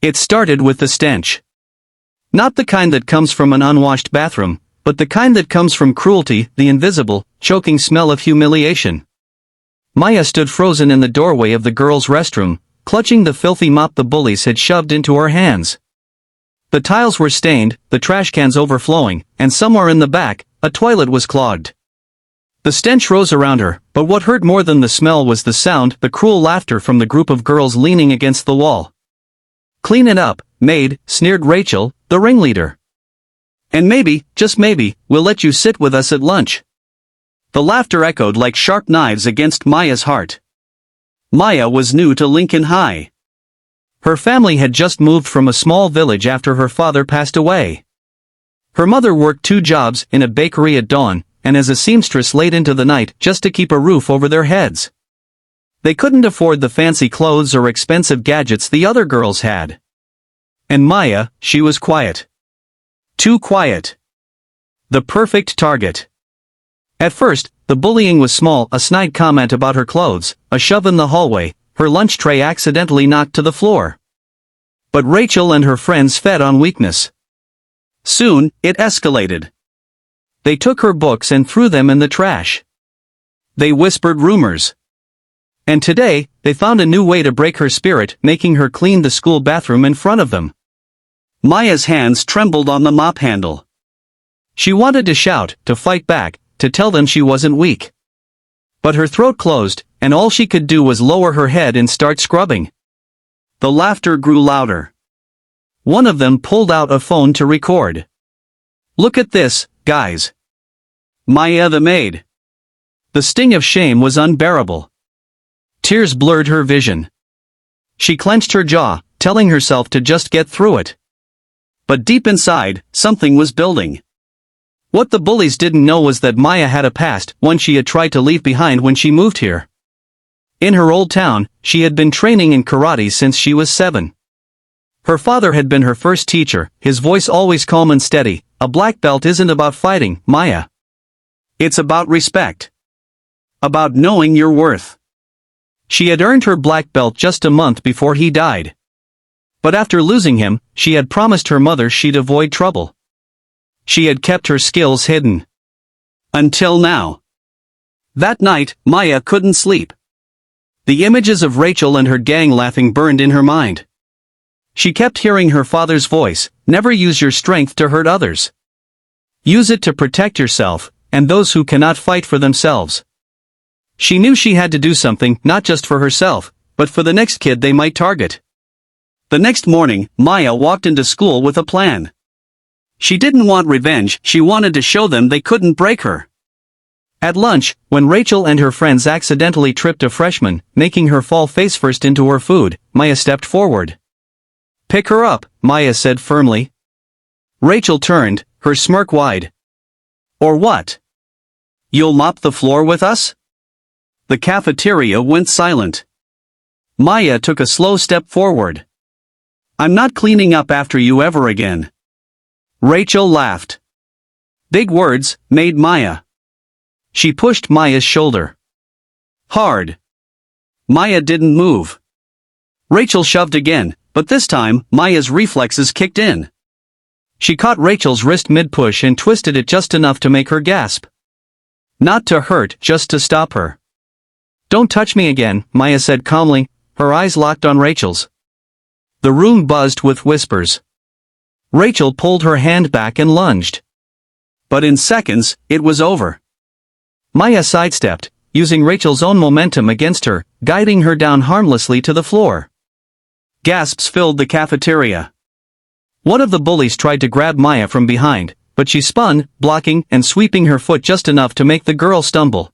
It started with the stench. Not the kind that comes from an unwashed bathroom, but the kind that comes from cruelty, the invisible, choking smell of humiliation. Maya stood frozen in the doorway of the girls' restroom, clutching the filthy mop the bullies had shoved into her hands. The tiles were stained, the trash cans overflowing, and somewhere in the back, a toilet was clogged. The stench rose around her, but what hurt more than the smell was the sound, the cruel laughter from the group of girls leaning against the wall. "Clean it up, maid," sneered Rachel, the ringleader. "And maybe, just maybe, we'll let you sit with us at lunch." The laughter echoed like sharp knives against Maya's heart. Maya was new to Lincoln High. Her family had just moved from a small village after her father passed away. Her mother worked 2 jobs in a bakery at dawn, and as a seamstress late into the night just to keep a roof over their heads. They couldn't afford the fancy clothes or expensive gadgets the other girls had. And Maya, she was quiet. Too quiet. The perfect target. At first, the bullying was small, a snide comment about her clothes, a shove in the hallway, her lunch tray accidentally knocked to the floor. But Rachel and her friends fed on weakness. Soon, it escalated. They took her books and threw them in the trash. They whispered rumors. And today, they found a new way to break her spirit, making her clean the school bathroom in front of them. Maya's hands trembled on the mop handle. She wanted to shout, to fight back, to tell them she wasn't weak. But her throat closed, and all she could do was lower her head and start scrubbing. The laughter grew louder. One of them pulled out a phone to record. "Look at this, guys." Maya the maid. The sting of shame was unbearable. Tears blurred her vision. She clenched her jaw, telling herself to just get through it. But deep inside, something was building. What the bullies didn't know was that Maya had a past, one she had tried to leave behind when she moved here. In her old town, she had been training in karate since she was 7. Her father had been her first teacher, his voice always calm and steady. "A black belt isn't about fighting, Maya. It's about respect. About knowing your worth." She had earned her black belt just a month before he died. But after losing him, she had promised her mother she'd avoid trouble. She had kept her skills hidden. Until now. That night, Maya couldn't sleep. The images of Rachel and her gang laughing burned in her mind. She kept hearing her father's voice, "Never use your strength to hurt others. Use it to protect yourself, and those who cannot fight for themselves." She knew she had to do something, not just for herself, but for the next kid they might target. The next morning, Maya walked into school with a plan. She didn't want revenge, she wanted to show them they couldn't break her. At lunch, when Rachel and her friends accidentally tripped a freshman, making her fall face-first into her food, Maya stepped forward. "Pick her up," Maya said firmly. Rachel turned, her smirk wide. "Or what? You'll mop the floor with us?" The cafeteria went silent. Maya took a slow step forward. "I'm not cleaning up after you ever again." Rachel laughed. Big words, made Maya. She pushed Maya's shoulder. Hard. Maya didn't move. Rachel shoved again, but this time, Maya's reflexes kicked in. She caught Rachel's wrist mid-push and twisted it just enough to make her gasp. Not to hurt, just to stop her. "Don't touch me again," Maya said calmly, her eyes locked on Rachel's. The room buzzed with whispers. Rachel pulled her hand back and lunged. But in seconds, it was over. Maya sidestepped, using Rachel's own momentum against her, guiding her down harmlessly to the floor. Gasps filled the cafeteria. One of the bullies tried to grab Maya from behind, but she spun, blocking and sweeping her foot just enough to make the girl stumble.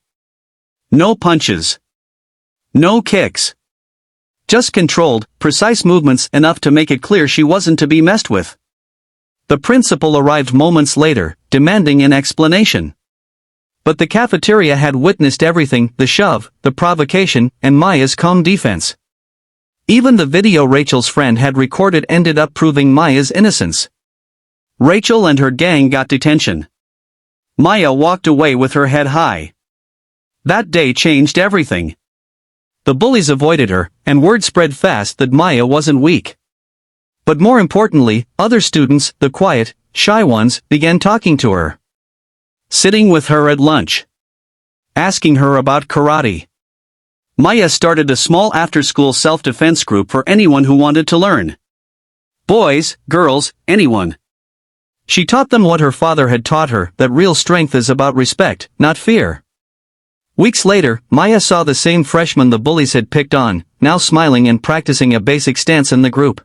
No punches. No kicks. Just controlled, precise movements enough to make it clear she wasn't to be messed with. The principal arrived moments later, demanding an explanation. But the cafeteria had witnessed everything, the shove, the provocation, and Maya's calm defense. Even the video Rachel's friend had recorded ended up proving Maya's innocence. Rachel and her gang got detention. Maya walked away with her head high. That day changed everything. The bullies avoided her, and word spread fast that Maya wasn't weak. But more importantly, other students, the quiet, shy ones, began talking to her. Sitting with her at lunch. Asking her about karate. Maya started a small after-school self-defense group for anyone who wanted to learn. Boys, girls, anyone. She taught them what her father had taught her, that real strength is about respect, not fear. Weeks later, Maya saw the same freshman the bullies had picked on, now smiling and practicing a basic stance in the group.